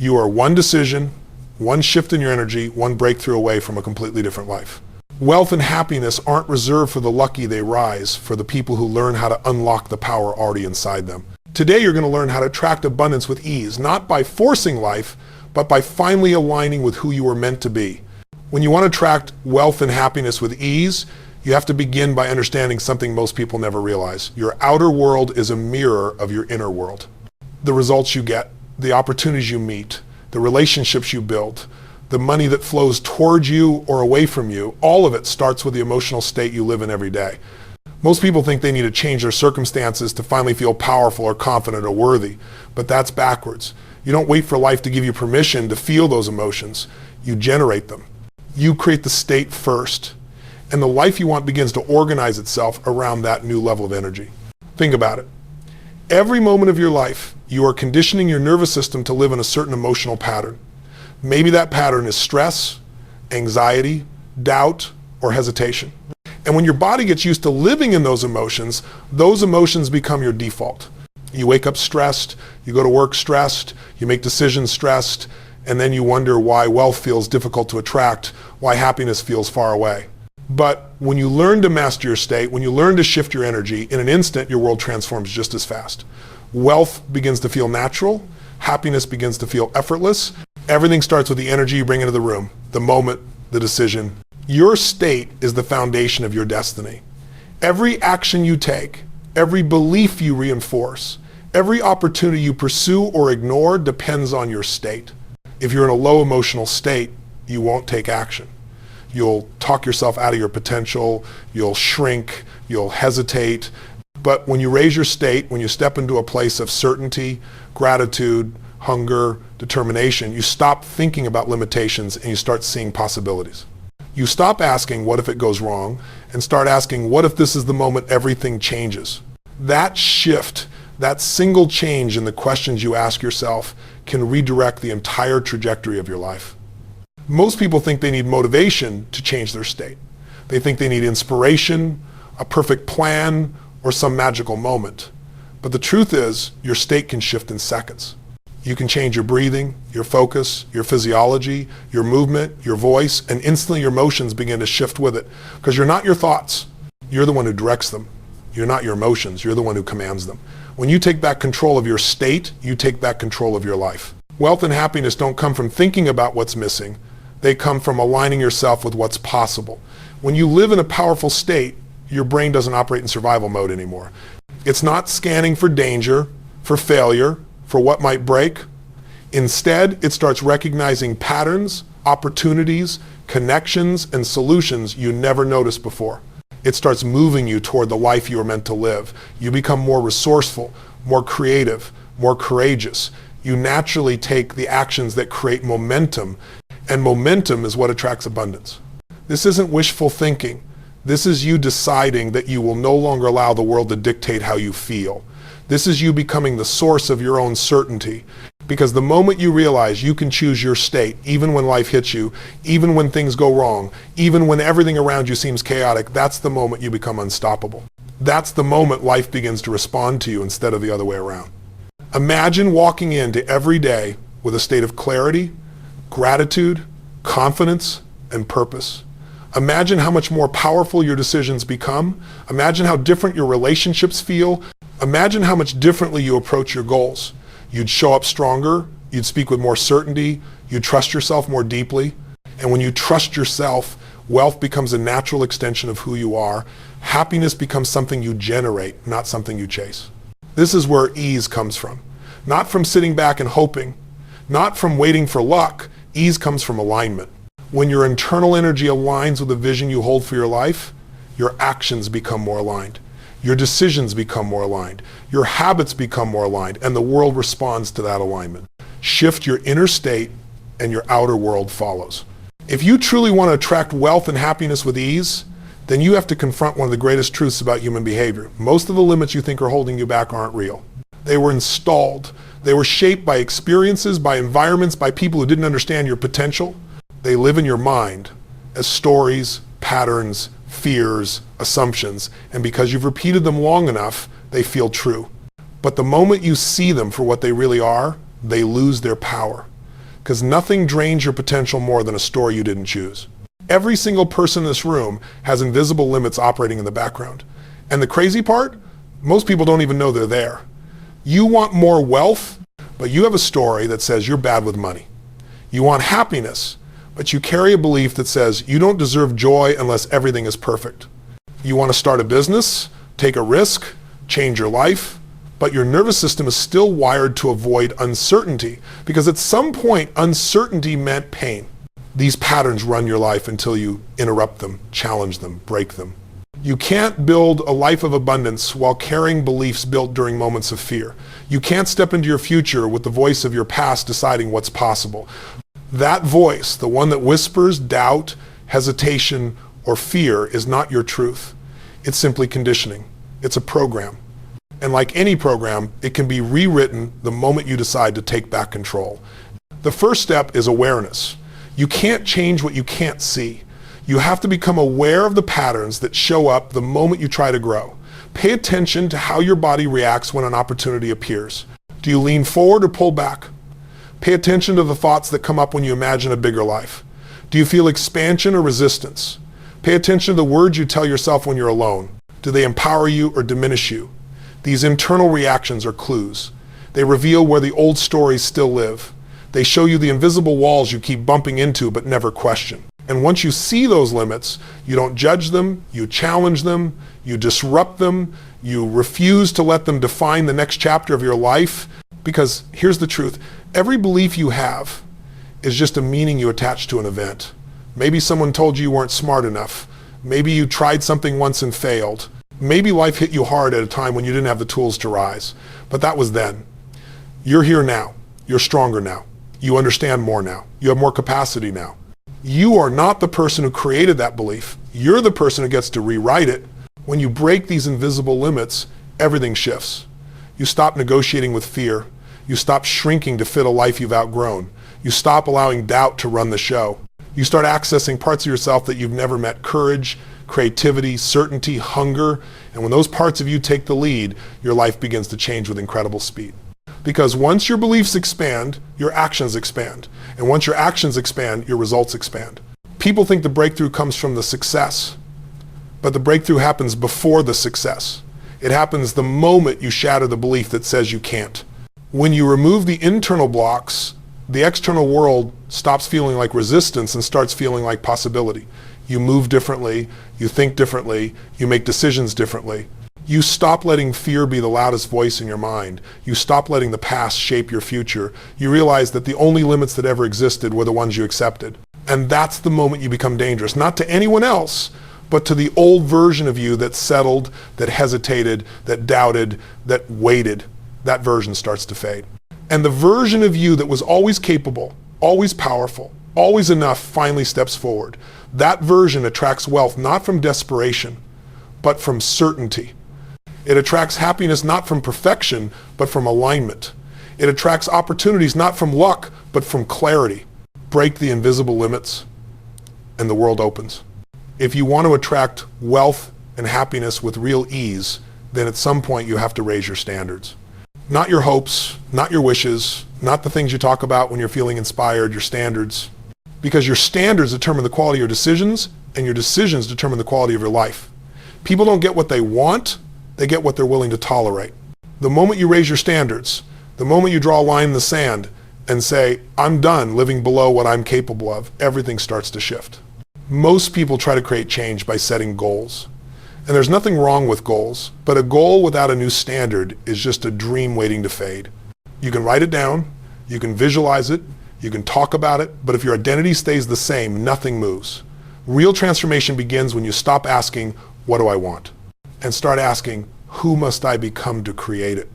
You are one decision, one shift in your energy, one breakthrough away from a completely different life. Wealth and happiness aren't reserved for the lucky, they rise for the people who learn how to unlock the power already inside them. Today you're going to learn how to attract abundance with ease, not by forcing life, but by finally aligning with who you were meant to be. When you want to attract wealth and happiness with ease, you have to begin by understanding something most people never realize. Your outer world is a mirror of your inner world. The results you get, the opportunities you meet, the relationships you build, the money that flows towards you or away from you, all of it starts with the emotional state you live in every day. Most people think they need to change their circumstances to finally feel powerful or confident or worthy, but that's backwards. You don't wait for life to give you permission to feel those emotions. You generate them. You create the state first, and the life you want begins to organize itself around that new level of energy. Think about it. Every moment of your life, you are conditioning your nervous system to live in a certain emotional pattern. Maybe that pattern is stress, anxiety, doubt, or hesitation. And when your body gets used to living in those emotions become your default. You wake up stressed, you go to work stressed, you make decisions stressed, and then you wonder why wealth feels difficult to attract, why happiness feels far away. But when you learn to master your state, when you learn to shift your energy, in an instant your world transforms just as fast. Wealth begins to feel natural, happiness begins to feel effortless. Everything starts with the energy you bring into the room, the moment, the decision. Your state is the foundation of your destiny. Every action you take, every belief you reinforce, every opportunity you pursue or ignore depends on your state. If you're in a low emotional state, you won't take action. You'll talk yourself out of your potential, you'll shrink, you'll hesitate. But when you raise your state, when you step into a place of certainty, gratitude, hunger, determination, you stop thinking about limitations and you start seeing possibilities. You stop asking, what if it goes wrong, and start asking, what if this is the moment everything changes? That shift, that single change in the questions you ask yourself can redirect the entire trajectory of your life. Most people think they need motivation to change their state. They think they need inspiration, a perfect plan, or some magical moment. But the truth is, your state can shift in seconds. You can change your breathing, your focus, your physiology, your movement, your voice, and instantly your emotions begin to shift with it. Because you're not your thoughts. You're the one who directs them. You're not your emotions. You're the one who commands them. When you take back control of your state, you take back control of your life. Wealth and happiness don't come from thinking about what's missing. They come from aligning yourself with what's possible. When you live in a powerful state, your brain doesn't operate in survival mode anymore. It's not scanning for danger, for failure, for what might break. Instead, it starts recognizing patterns, opportunities, connections, and solutions you never noticed before. It starts moving you toward the life you were meant to live. You become more resourceful, more creative, more courageous. You naturally take the actions that create momentum, and momentum is what attracts abundance. This isn't wishful thinking. This is you deciding that you will no longer allow the world to dictate how you feel. This is you becoming the source of your own certainty. Because the moment you realize you can choose your state, even when life hits you, even when things go wrong, even when everything around you seems chaotic, that's the moment you become unstoppable. That's the moment life begins to respond to you instead of the other way around. Imagine walking into every day with a state of clarity, gratitude, confidence, and purpose. Imagine how much more powerful your decisions become. Imagine how different your relationships feel. Imagine how much differently you approach your goals. You'd show up stronger, you'd speak with more certainty, you'd trust yourself more deeply. And when you trust yourself, wealth becomes a natural extension of who you are. Happiness becomes something you generate, not something you chase. This is where ease comes from. Not from sitting back and hoping, not from waiting for luck. Ease comes from alignment. When your internal energy aligns with the vision you hold for your life, your actions become more aligned. Your decisions become more aligned. Your habits become more aligned, and the world responds to that alignment. Shift your inner state, and your outer world follows. If you truly want to attract wealth and happiness with ease, then you have to confront one of the greatest truths about human behavior. Most of the limits you think are holding you back aren't real. They were installed. They were shaped by experiences, by environments, by people who didn't understand your potential. They live in your mind as stories, patterns, fears, assumptions, and because you've repeated them long enough, they feel true. But the moment you see them for what they really are, they lose their power. because nothing drains your potential more than a story you didn't choose. Every single person in this room has invisible limits operating in the background. And the crazy part, most people don't even know they're there. You want more wealth, but you have a story that says you're bad with money. You want happiness, but you carry a belief that says you don't deserve joy unless everything is perfect. You want to start a business, take a risk, change your life, but your nervous system is still wired to avoid uncertainty because at some point uncertainty meant pain. These patterns run your life until you interrupt them, challenge them, break them. You can't build a life of abundance while carrying beliefs built during moments of fear. You can't step into your future with the voice of your past deciding what's possible. That voice, the one that whispers doubt, hesitation, or fear, is not your truth. It's simply conditioning. It's a program. And like any program, it can be rewritten the moment you decide to take back control. The first step is awareness. You can't change what you can't see. You have to become aware of the patterns that show up the moment you try to grow. Pay attention to how your body reacts when an opportunity appears. Do you lean forward or pull back? Pay attention to the thoughts that come up when you imagine a bigger life. Do you feel expansion or resistance? Pay attention to the words you tell yourself when you're alone. Do they empower you or diminish you? These internal reactions are clues. They reveal where the old stories still live. They show you the invisible walls you keep bumping into but never question. And once you see those limits, you don't judge them, you challenge them, you disrupt them, you refuse to let them define the next chapter of your life. Because here's the truth, every belief you have is just a meaning you attach to an event. Maybe someone told you weren't smart enough. Maybe you tried something once and failed. Maybe life hit you hard at a time when you didn't have the tools to rise. But that was then. You're here now. You're stronger now. You understand more now. You have more capacity now. You are not the person who created that belief. You're the person who gets to rewrite it. When you break these invisible limits, everything shifts. You stop negotiating with fear. You stop shrinking to fit a life you've outgrown. You stop allowing doubt to run the show. You start accessing parts of yourself that you've never met: courage, creativity, certainty, hunger. And when those parts of you take the lead, your life begins to change with incredible speed. Because once your beliefs expand, your actions expand. And once your actions expand, your results expand. People think the breakthrough comes from the success, but the breakthrough happens before the success. It happens the moment you shatter the belief that says you can't. When you remove the internal blocks, the external world stops feeling like resistance and starts feeling like possibility. You move differently, you think differently, you make decisions differently. You stop letting fear be the loudest voice in your mind. You stop letting the past shape your future. You realize that the only limits that ever existed were the ones you accepted. And that's the moment you become dangerous, not to anyone else, but to the old version of you that settled, that hesitated, that doubted, that waited. That version starts to fade. And the version of you that was always capable, always powerful, always enough finally steps forward. That version attracts wealth not from desperation, but from certainty. It attracts happiness not from perfection, but from alignment. It attracts opportunities not from luck, but from clarity. Break the invisible limits, and the world opens. If you want to attract wealth and happiness with real ease, then at some point you have to raise your standards. Not your hopes, not your wishes, not the things you talk about when you're feeling inspired, your standards. Because your standards determine the quality of your decisions, and your decisions determine the quality of your life. People don't get what they want, they get what they're willing to tolerate. The moment you raise your standards, the moment you draw a line in the sand and say, I'm done living below what I'm capable of, everything starts to shift. Most people try to create change by setting goals. And there's nothing wrong with goals, but a goal without a new standard is just a dream waiting to fade. You can write it down, you can visualize it, you can talk about it, but if your identity stays the same, nothing moves. Real transformation begins when you stop asking, what do I want? And start asking, who must I become to create it?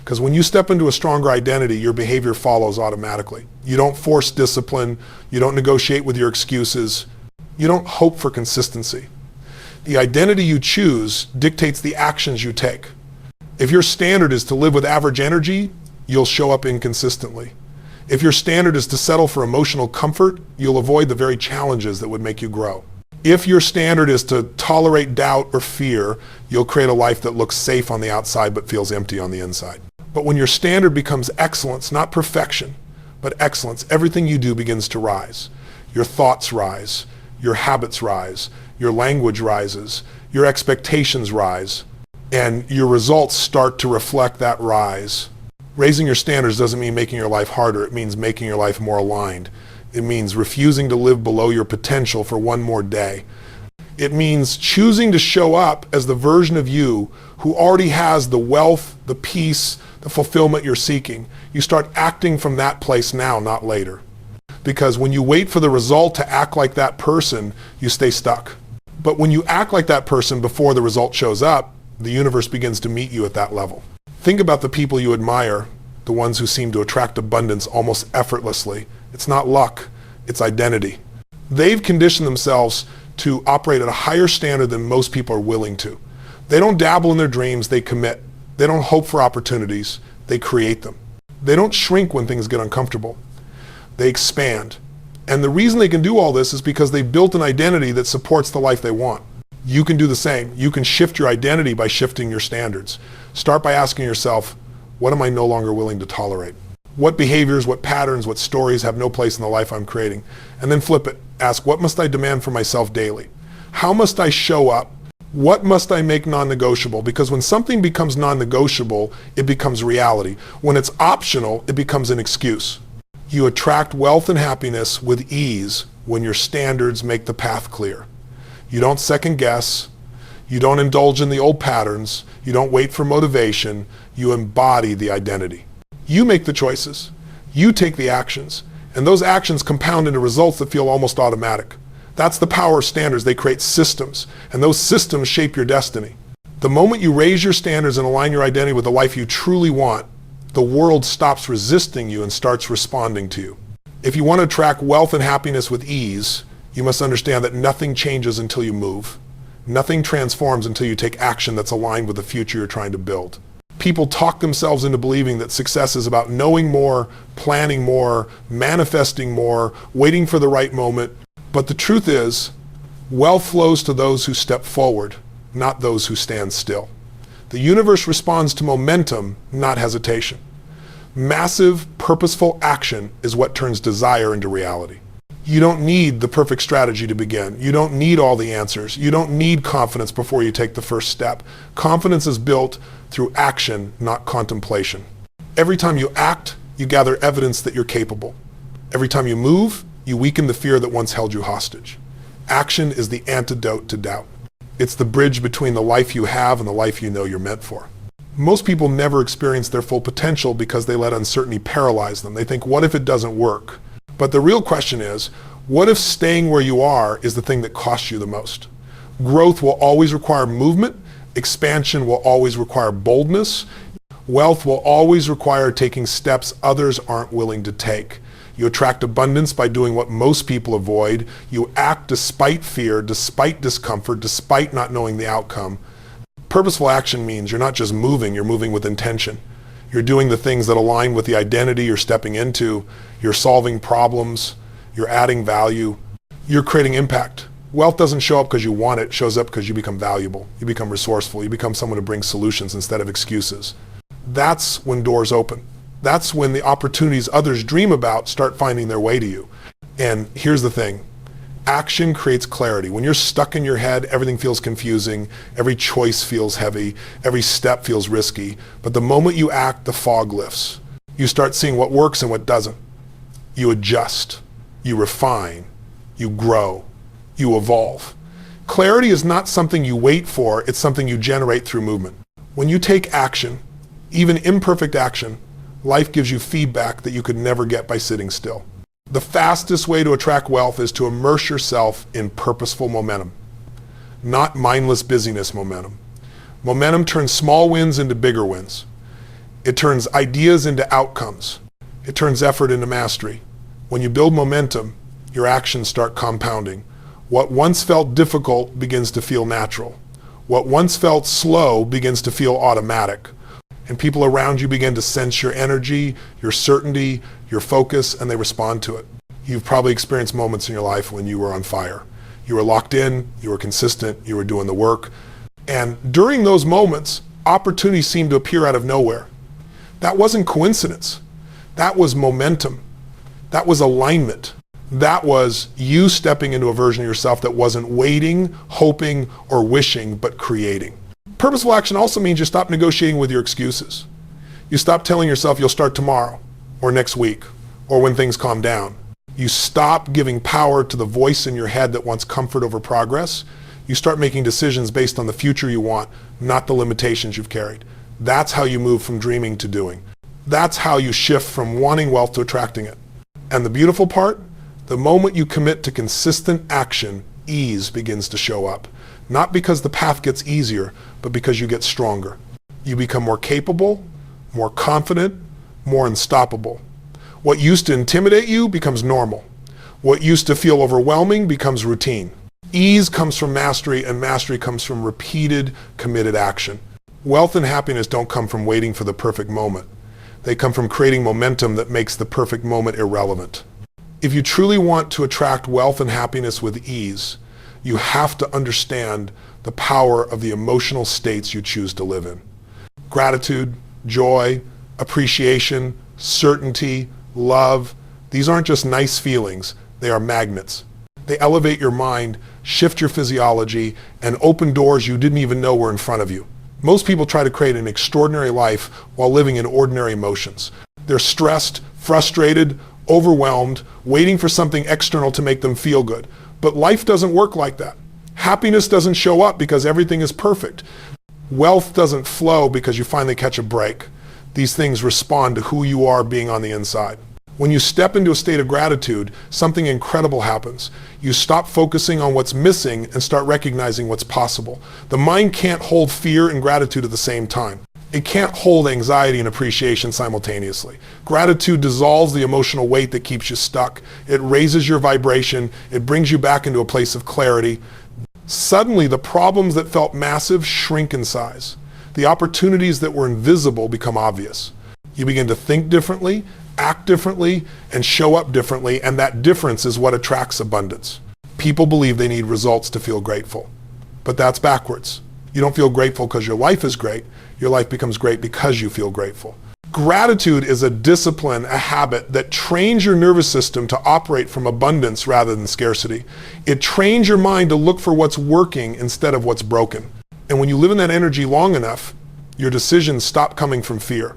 Because when you step into a stronger identity, your behavior follows automatically. You don't force discipline, you don't negotiate with your excuses, you don't hope for consistency. The identity you choose dictates the actions you take. If your standard is to live with average energy, you'll show up inconsistently. If your standard is to settle for emotional comfort, you'll avoid the very challenges that would make you grow. If your standard is to tolerate doubt or fear, you'll create a life that looks safe on the outside but feels empty on the inside. But when your standard becomes excellence, not perfection, but excellence. Everything you do begins to rise. Your thoughts rise, your habits rise, your language rises, your expectations rise, and your results start to reflect that rise. Raising your standards doesn't mean making your life harder. It means making your life more aligned. It means refusing to live below your potential for one more day. It means choosing to show up as the version of you who already has the wealth, the peace, the fulfillment you're seeking. You start acting from that place now, not later. Because when you wait for the result to act like that person, you stay stuck. But when you act like that person before the result shows up, the universe begins to meet you at that level. Think about the people you admire, the ones who seem to attract abundance almost effortlessly. It's not luck, it's identity. They've conditioned themselves to operate at a higher standard than most people are willing to. They don't dabble in their dreams, they commit. They don't hope for opportunities, they create them. They don't shrink when things get uncomfortable. They expand. And the reason they can do all this is because they've built an identity that supports the life they want. You can do the same. You can shift your identity by shifting your standards. Start by asking yourself, what am I no longer willing to tolerate? What behaviors, what patterns, what stories have no place in the life I'm creating? And then flip it. Ask, what must I demand for myself daily? How must I show up? What must I make non-negotiable? Because when something becomes non-negotiable, it becomes reality. When it's optional, it becomes an excuse. You attract wealth and happiness with ease when your standards make the path clear. You don't second guess. You don't indulge in the old patterns. You don't wait for motivation. You embody the identity. You make the choices. You take the actions. And those actions compound into results that feel almost automatic. That's the power of standards. They create systems, and those systems shape your destiny. The moment you raise your standards and align your identity with the life you truly want, the world stops resisting you and starts responding to you. If you want to attract wealth and happiness with ease, you must understand that nothing changes until you move. Nothing transforms until you take action that's aligned with the future you're trying to build. People talk themselves into believing that success is about knowing more, planning more, manifesting more, waiting for the right moment. But the truth is, wealth flows to those who step forward, not those who stand still. The universe responds to momentum, not hesitation. Massive, purposeful action is what turns desire into reality. You don't need the perfect strategy to begin. You don't need all the answers. You don't need confidence before you take the first step. Confidence is built through action, not contemplation. Every time you act, you gather evidence that you're capable. Every time you move, you weaken the fear that once held you hostage. Action is the antidote to doubt. It's the bridge between the life you have and the life you know you're meant for. Most people never experience their full potential because they let uncertainty paralyze them. They think, what if it doesn't work? But the real question is, what if staying where you are is the thing that costs you the most? Growth will always require movement. Expansion will always require boldness. Wealth will always require taking steps others aren't willing to take. You attract abundance by doing what most people avoid. You act despite fear, despite discomfort, despite not knowing the outcome. Purposeful action means you're not just moving, you're moving with intention. You're doing the things that align with the identity you're stepping into. You're solving problems. You're adding value. You're creating impact. Wealth doesn't show up because you want it. It shows up because you become valuable. You become resourceful. You become someone who brings solutions instead of excuses. That's when doors open. That's when the opportunities others dream about start finding their way to you. And here's the thing. Action creates clarity. When you're stuck in your head, everything feels confusing. Every choice feels heavy. Every step feels risky. But the moment you act, the fog lifts. You start seeing what works and what doesn't. You adjust. You refine. You grow. You evolve. Clarity is not something you wait for. It's something you generate through movement. When you take action, even imperfect action, life gives you feedback that you could never get by sitting still. The fastest way to attract wealth is to immerse yourself in purposeful momentum, not mindless busyness momentum. Momentum turns small wins into bigger wins. It turns ideas into outcomes. It turns effort into mastery. When you build momentum, your actions start compounding. What once felt difficult begins to feel natural. What once felt slow begins to feel automatic. And people around you begin to sense your energy, your certainty, your focus, and they respond to it. You've probably experienced moments in your life when you were on fire. You were locked in, you were consistent, you were doing the work. And during those moments, opportunities seemed to appear out of nowhere. That wasn't coincidence. That was momentum. That was alignment. That was you stepping into a version of yourself that wasn't waiting, hoping, or wishing, but creating. Purposeful action also means you stop negotiating with your excuses. You stop telling yourself you'll start tomorrow, or next week, or when things calm down. You stop giving power to the voice in your head that wants comfort over progress. You start making decisions based on the future you want, not the limitations you've carried. That's how you move from dreaming to doing. That's how you shift from wanting wealth to attracting it. And the beautiful part, the moment you commit to consistent action, ease begins to show up. Not because the path gets easier, but because you get stronger. You become more capable, more confident, more unstoppable. What used to intimidate you becomes normal. What used to feel overwhelming becomes routine. Ease comes from mastery, and mastery comes from repeated, committed action. Wealth and happiness don't come from waiting for the perfect moment. They come from creating momentum that makes the perfect moment irrelevant. If you truly want to attract wealth and happiness with ease, you have to understand the power of the emotional states you choose to live in. Gratitude, joy, appreciation, certainty, love, these aren't just nice feelings, they are magnets. They elevate your mind, shift your physiology, and open doors you didn't even know were in front of you. Most people try to create an extraordinary life while living in ordinary emotions. They're stressed, frustrated, overwhelmed, waiting for something external to make them feel good. But life doesn't work like that. Happiness doesn't show up because everything is perfect. Wealth doesn't flow because you finally catch a break. These things respond to who you are being on the inside. When you step into a state of gratitude, something incredible happens. You stop focusing on what's missing and start recognizing what's possible. The mind can't hold fear and gratitude at the same time. It can't hold anxiety and appreciation simultaneously. Gratitude dissolves the emotional weight that keeps you stuck. It raises your vibration. It brings you back into a place of clarity. Suddenly, the problems that felt massive shrink in size. The opportunities that were invisible become obvious. You begin to think differently, act differently, and show up differently, and that difference is what attracts abundance. People believe they need results to feel grateful, but that's backwards. You don't feel grateful because your life is great. Your life becomes great because you feel grateful. Gratitude is a discipline, a habit that trains your nervous system to operate from abundance rather than scarcity. It trains your mind to look for what's working instead of what's broken. And when you live in that energy long enough, your decisions stop coming from fear.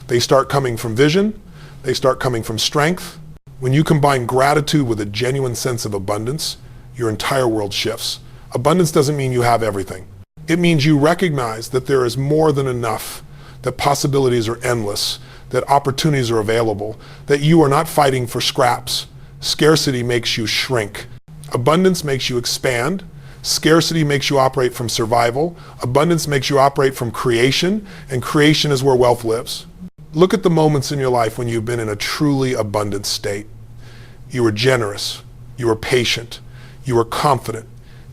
They start coming from vision. They start coming from strength. When you combine gratitude with a genuine sense of abundance, your entire world shifts. Abundance doesn't mean you have everything. It means you recognize that there is more than enough, that possibilities are endless, that opportunities are available, that you are not fighting for scraps. Scarcity makes you shrink. Abundance makes you expand. Scarcity makes you operate from survival. Abundance makes you operate from creation, and creation is where wealth lives. Look at the moments in your life when you've been in a truly abundant state. You were generous. You were patient. You were confident.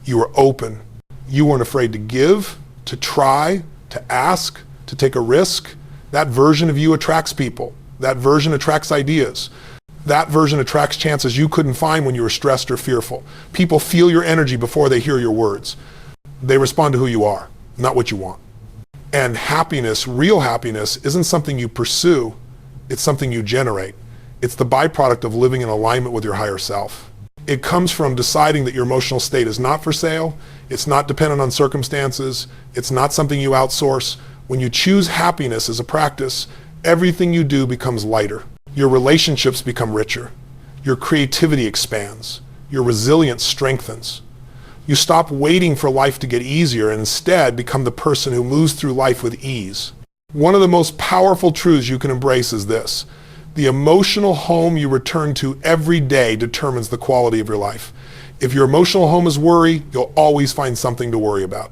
You were open. You weren't afraid to give, to try, to ask, to take a risk. That version of you attracts people. That version attracts ideas. That version attracts chances you couldn't find when you were stressed or fearful. People feel your energy before they hear your words. They respond to who you are, not what you want. And happiness, real happiness, isn't something you pursue. It's something you generate. It's the byproduct of living in alignment with your higher self. It comes from deciding that your emotional state is not for sale. It's not dependent on circumstances. It's not something you outsource. When you choose happiness as a practice, everything you do becomes lighter. Your relationships become richer. Your creativity expands. Your resilience strengthens. You stop waiting for life to get easier and instead become the person who moves through life with ease. One of the most powerful truths you can embrace is this: the emotional home you return to every day determines the quality of your life. If your emotional home is worry, you'll always find something to worry about.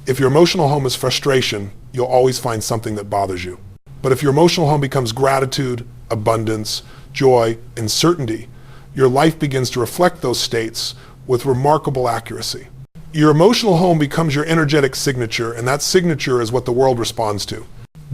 If your emotional home is frustration, you'll always find something that bothers you. But if your emotional home becomes gratitude, abundance, joy, and certainty, your life begins to reflect those states with remarkable accuracy. Your emotional home becomes your energetic signature, and that signature is what the world responds to.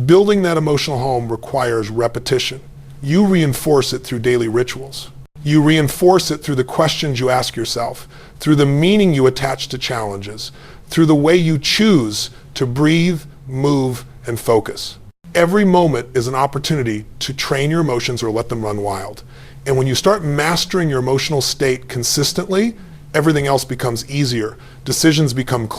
Building that emotional home requires repetition. You reinforce it through daily rituals. You reinforce it through the questions you ask yourself, through the meaning you attach to challenges, through the way you choose to breathe, move, and focus. Every moment is an opportunity to train your emotions or let them run wild. And when you start mastering your emotional state consistently, everything else becomes easier. Decisions become clear.